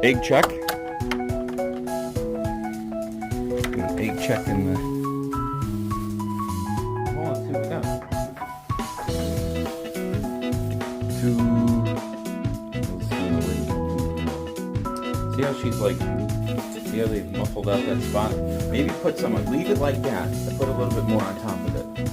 Egg check. Do an egg check in the. Hold on, see what we got. See how she's like, see how they've muffled out that spot? Maybe put some, leave it like that, and put a little bit more on top of it.